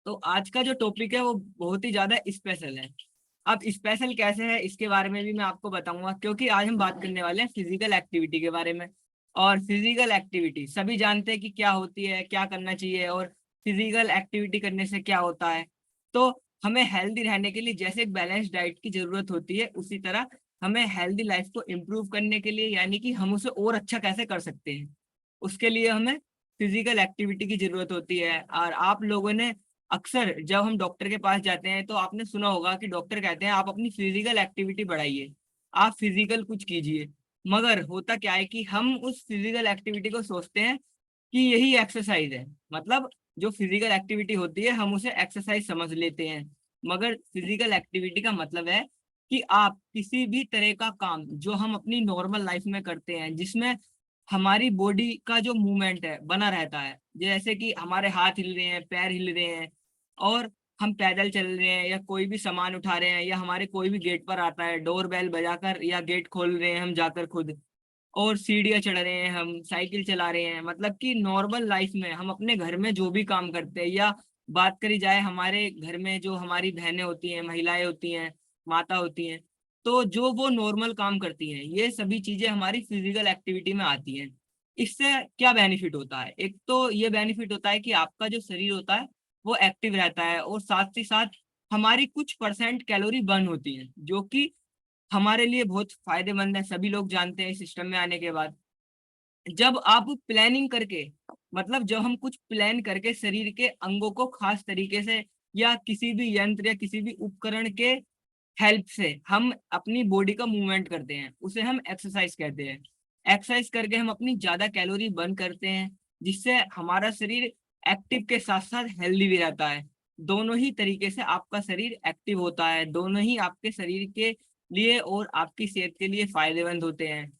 तो आज का जो टॉपिक है वो बहुत ही ज्यादा स्पेशल है। अब स्पेशल कैसे है इसके बारे में भी मैं आपको बताऊंगा, क्योंकि आज हम बात करने वाले हैं फिजिकल एक्टिविटी के बारे में। और फिजिकल एक्टिविटी सभी जानते हैं कि क्या होती है, क्या करना चाहिए, और फिजिकल एक्टिविटी करने से क्या होता है। तो हमें हेल्दी रहने के लिए जैसे एक बैलेंस डाइट की जरूरत होती है, उसी तरह हमें हेल्दी लाइफ को इम्प्रूव करने के लिए, यानी कि हम उसे और अच्छा कैसे कर सकते हैं, उसके लिए हमें फिजिकल एक्टिविटी की जरूरत होती है। और आप लोगों ने अक्सर जब हम डॉक्टर के पास जाते हैं तो आपने सुना होगा कि डॉक्टर कहते हैं आप अपनी फिजिकल एक्टिविटी बढ़ाइए, आप फिजिकल कुछ कीजिए। मगर होता क्या है कि हम उस फिजिकल एक्टिविटी को सोचते हैं कि यही एक्सरसाइज है। मतलब जो फिजिकल एक्टिविटी होती है हम उसे एक्सरसाइज समझ लेते हैं। मगर फिजिकल एक्टिविटी का मतलब है कि आप किसी भी तरह का काम जो हम अपनी नॉर्मल लाइफ में करते हैं, जिसमें हमारी बॉडी का जो मूवमेंट है बना रहता है, जैसे कि हमारे हाथ हिल रहे हैं, पैर हिल रहे हैं, और हम पैदल चल रहे हैं, या कोई भी सामान उठा रहे हैं, या हमारे कोई भी गेट पर आता है डोर बेल बजाकर, या गेट खोल रहे हैं हम जाकर खुद, और सीढ़ियाँ चढ़ रहे हैं, हम साइकिल चला रहे हैं। मतलब कि नॉर्मल लाइफ में हम अपने घर में जो भी काम करते हैं, या बात करी जाए हमारे घर में जो हमारी बहनें होती हैं, महिलाएं होती हैं, माता होती हैं, तो जो वो नॉर्मल काम करती हैं, ये सभी चीजें हमारी फिजिकल एक्टिविटी में आती हैं। इससे क्या बेनिफिट होता है? एक तो ये बेनिफिट होता है कि आपका जो शरीर होता है वो एक्टिव रहता है, और साथ ही साथ हमारी कुछ परसेंट कैलोरी बर्न होती है, जो कि हमारे लिए बहुत फायदेमंद है। सभी लोग जानते हैं इस सिस्टम में आने के बाद। जब आप प्लानिंग करके, मतलब जब हम कुछ प्लान करके शरीर के अंगों को खास तरीके से, या किसी भी यंत्र या किसी भी उपकरण के हेल्प से हम अपनी बॉडी का मूवमेंट करते हैं, उसे हम एक्सरसाइज कहते हैं। एक्सरसाइज करके हम अपनी ज्यादा कैलोरी बर्न करते हैं, जिससे हमारा शरीर एक्टिव के साथ साथ हेल्दी भी रहता है। दोनों ही तरीके से आपका शरीर एक्टिव होता है, दोनों ही आपके शरीर के लिए और आपकी सेहत के लिए फायदेमंद होते हैं।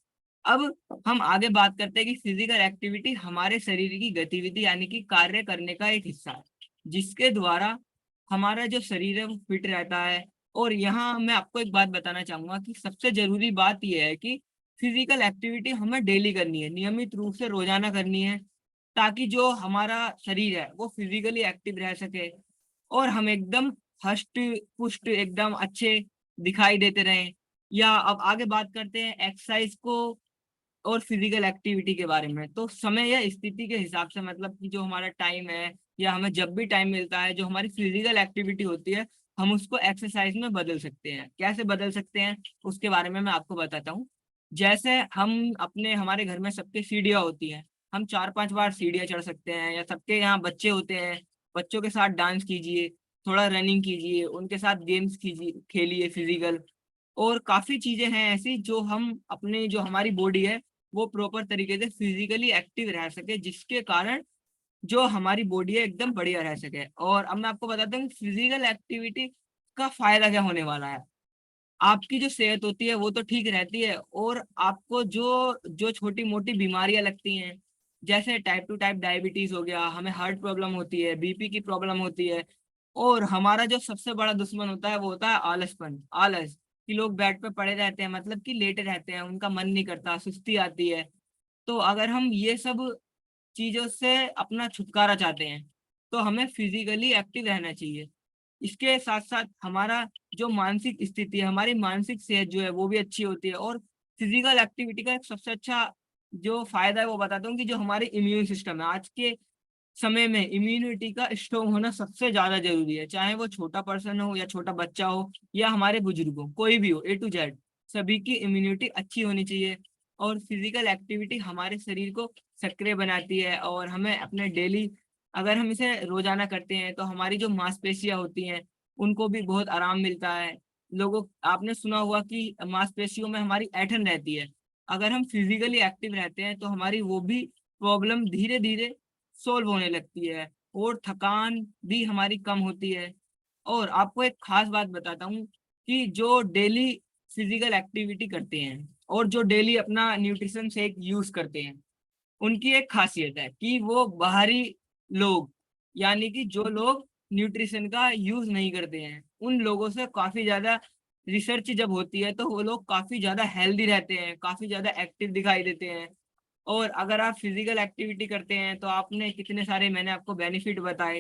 अब हम आगे बात करते हैं कि फिजिकल एक्टिविटी हमारे शरीर की गतिविधि यानी कि कार्य करने का एक हिस्सा है, जिसके द्वारा हमारा जो शरीर है वो फिट रहता है। और यहाँ मैं आपको एक बात बताना चाहूंगा कि सबसे जरूरी बात यह है कि फिजिकल एक्टिविटी हमें डेली करनी है, नियमित रूप से रोजाना करनी है, ताकि जो हमारा शरीर है वो फिजिकली एक्टिव रह सके, और हम एकदम हष्ट पुष्ट एकदम अच्छे दिखाई देते रहें। या अब आगे बात करते हैं एक्सरसाइज को और फिजिकल एक्टिविटी के बारे में। तो समय या स्थिति के हिसाब से, मतलब कि जो हमारा टाइम है, या हमें जब भी टाइम मिलता है, जो हमारी फिजिकल एक्टिविटी होती है हम उसको एक्सरसाइज में बदल सकते हैं। कैसे बदल सकते हैं उसके बारे में मैं आपको बताता हूँ। जैसे हम अपने हमारे घर में सबके सीढ़ियाँ होती हैं, हम 4-5 बार सीढ़ियाँ चढ़ सकते हैं। या सबके यहाँ बच्चे होते हैं, बच्चों के साथ डांस कीजिए, थोड़ा रनिंग कीजिए, उनके साथ गेम्स कीजिए, खेलिए फिजिकल। और काफी चीजें हैं ऐसी जो हम अपने जो हमारी बॉडी है वो प्रॉपर तरीके से फिजिकली एक्टिव रह सके, जिसके कारण जो हमारी बॉडी है एकदम बढ़िया रह सके। और अब मैं आपको बताता हूँ फिजिकल एक्टिविटी का फायदा क्या होने वाला है। आपकी जो सेहत होती है वो तो ठीक रहती है, और आपको जो जो छोटी मोटी बीमारियां लगती हैं, जैसे टाइप 2 डायबिटीज हो गया, हमें हार्ट प्रॉब्लम होती है, बीपी की प्रॉब्लम होती है, और हमारा जो सबसे बड़ा दुश्मन होता है वो होता है आलसपन, आलस। कि लोग बेड पे पड़े रहते हैं, मतलब कि लेटे रहते हैं, उनका मन नहीं करता, सुस्ती आती है। तो अगर हम ये सब चीजों से अपना छुटकारा चाहते हैं तो हमें फिजिकली एक्टिव रहना चाहिए। इसके साथ साथ हमारा जो मानसिक स्थिति है, हमारी मानसिक सेहत जो है वो भी अच्छी होती है। और फिजिकल एक्टिविटी का एक सबसे अच्छा जो फायदा है वो बताता हूँ कि जो हमारे इम्यून सिस्टम है, आज के समय में इम्यूनिटी का स्ट्रॉन्ग होना सबसे ज्यादा जरूरी है। चाहे वो छोटा पर्सन हो, या छोटा बच्चा हो, या हमारे बुजुर्ग हो, कोई भी हो, A to Z सभी की इम्यूनिटी अच्छी होनी चाहिए। और फिजिकल एक्टिविटी हमारे शरीर को सक्रिय बनाती है, और हमें अपने डेली, अगर हम इसे रोजाना करते हैं तो हमारी जो मांसपेशियां होती हैं उनको भी बहुत आराम मिलता है। लोगों आपने सुना होगा कि मांसपेशियों में हमारी ऐंठन रहती है। अगर हम फिजिकली एक्टिव रहते हैं तो हमारी वो भी प्रॉब्लम धीरे धीरे सोल्व होने लगती है, और थकान भी हमारी कम होती है। और आपको एक खास बात बताता हूँ कि जो डेली फिजिकल एक्टिविटी करते हैं और जो डेली अपना न्यूट्रिशन शेक यूज करते हैं, उनकी एक खासियत है कि वो बाहरी लोग, यानी कि जो लोग न्यूट्रिशन का यूज नहीं करते हैं, उन लोगों से काफी ज्यादा रिसर्च जब होती है तो वो लोग काफी ज्यादा हेल्दी रहते हैं, काफी ज्यादा एक्टिव दिखाई देते हैं। और अगर आप फिजिकल एक्टिविटी करते हैं तो आपने कितने सारे मैंने आपको बेनिफिट बताए,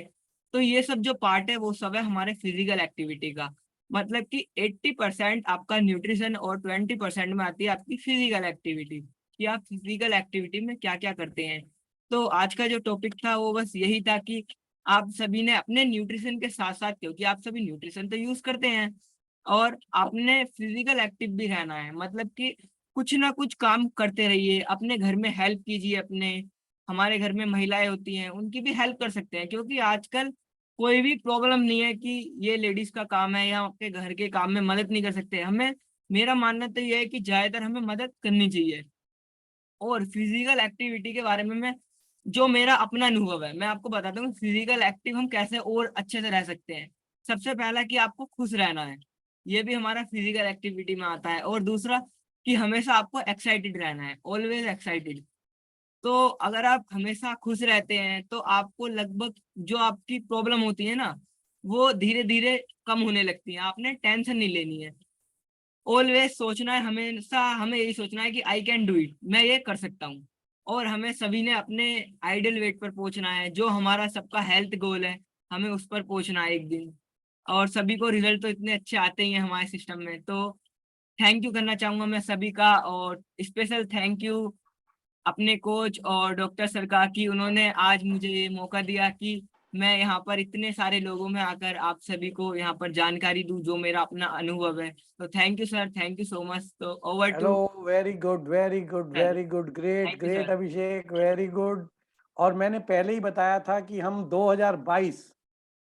तो ये सब जो पार्ट है वो सब है हमारे फिजिकल एक्टिविटी का। मतलब कि 80% आपका न्यूट्रिशन और 20% में आती है आपकी फिजिकल एक्टिविटी, कि आप फिजिकल एक्टिविटी में क्या क्या करते हैं। तो आज का जो टॉपिक था वो बस यही था कि आप सभी ने अपने न्यूट्रिशन के साथ साथ, क्योंकि आप सभी न्यूट्रिशन तो यूज करते हैं, और आपने फिजिकल एक्टिव भी रहना है। मतलब कि कुछ ना कुछ काम करते रहिए, अपने घर में हेल्प कीजिए अपने। हमारे घर में महिलाएं होती हैं, उनकी भी हेल्प कर सकते हैं, क्योंकि आजकल कोई भी प्रॉब्लम नहीं है कि ये लेडीज का काम है या आपके घर के काम में मदद नहीं कर सकते हमें। मेरा मानना तो ये है कि ज्यादातर हमें मदद करनी चाहिए। और फिजिकल एक्टिविटी के बारे में मैं, जो मेरा अपना अनुभव है, मैं आपको बताता हूँ फिजिकल एक्टिव हम कैसे और अच्छे से रह सकते हैं। सबसे पहला कि आपको खुश रहना है, ये भी हमारा फिजिकल एक्टिविटी में आता है। और दूसरा कि हमेशा आपको एक्साइटेड रहना है, ऑलवेज एक्साइटेड। तो अगर आप हमेशा खुश रहते हैं तो आपको लगभग जो आपकी प्रॉब्लम होती है ना, वो धीरे धीरे कम होने लगती है। आपने टेंशन नहीं लेनी है, ऑलवेज सोचना है, हमेशा हमें यही सोचना है कि आई कैन डू इट, मैं ये कर सकता हूँ। और हमें सभी ने अपने आइडियल वेट पर पहुंचना है, जो हमारा सबका हेल्थ गोल है, हमें उस पर पहुंचना है एक दिन। और सभी को रिजल्ट तो इतने अच्छे आते ही हैं हमारे सिस्टम में। तो थैंक यू करना चाहूंगा मैं सभी का, और स्पेशल थैंक यू अपने कोच और डॉक्टर सर का, कि उन्होंने आज मुझे ये मौका दिया कि मैं यहाँ पर इतने सारे लोगों में आकर आप सभी को यहाँ पर जानकारी दूं, जो मेरा अपना अनुभव है। तो thank you sir, thank you so much. तो over hello, to very good, very good, sir. Very good, great thank you great sir. Abhishek, very good. और मैंने पहले ही बताया था कि हम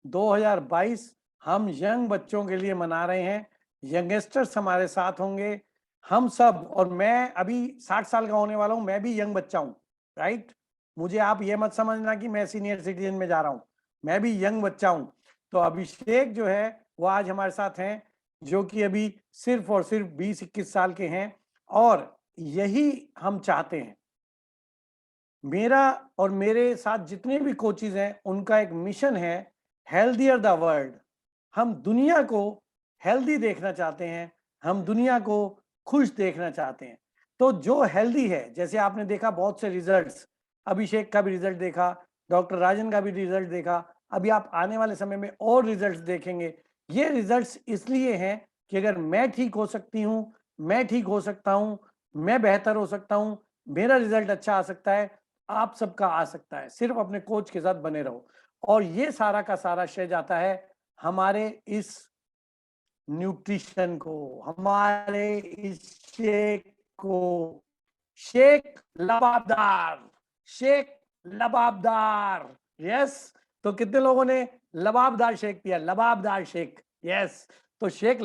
2022 हम यंग बच्चों के लिए मना रहे हैं। यंगस्टर्स हमारे साथ होंगे, हम सब। और मैं अभी 60 साल का होने वाला हूं, मैं भी यंग बच्चा हूं, राइट। मुझे आप ये मत समझना कि मैं सीनियर सिटीजन में जा रहा हूं, मैं भी यंग बच्चा हूं। तो अभिषेक जो है वो आज हमारे साथ हैं, जो कि अभी सिर्फ और सिर्फ 20-21 साल के हैं। और यही हम चाहते हैं। मेरा और मेरे साथ जितने भी कोचेज हैं, उनका एक मिशन है, हेल्दियर द वर्ल्ड। हम दुनिया को हेल्दी देखना चाहते हैं, हम दुनिया को खुश देखना चाहते हैं। तो जो हेल्दी है, जैसे आपने देखा बहुत से रिजल्ट्स, अभिषेक का भी रिजल्ट देखा, डॉक्टर राजन का भी रिजल्ट देखा, अभी आप आने वाले समय में और रिजल्ट्स देखेंगे। ये रिजल्ट्स इसलिए हैं कि अगर मैं ठीक हो सकती हूँ, मैं ठीक हो सकता हूँ, मैं बेहतर हो सकता हूँ, मेरा रिजल्ट अच्छा आ सकता है, आप सबका आ सकता है। सिर्फ अपने कोच के साथ बने रहो। और ये सारा का सारा श्रेय जाता है हमारे इस न्यूट्रिशन को, हमारे इस शेक को। शेक लबाबदार, शेक लबाबदार, यस। तो कितने लोगों ने लबाबदार शेक पिया? लबाबदार शेक, यस। तो शेक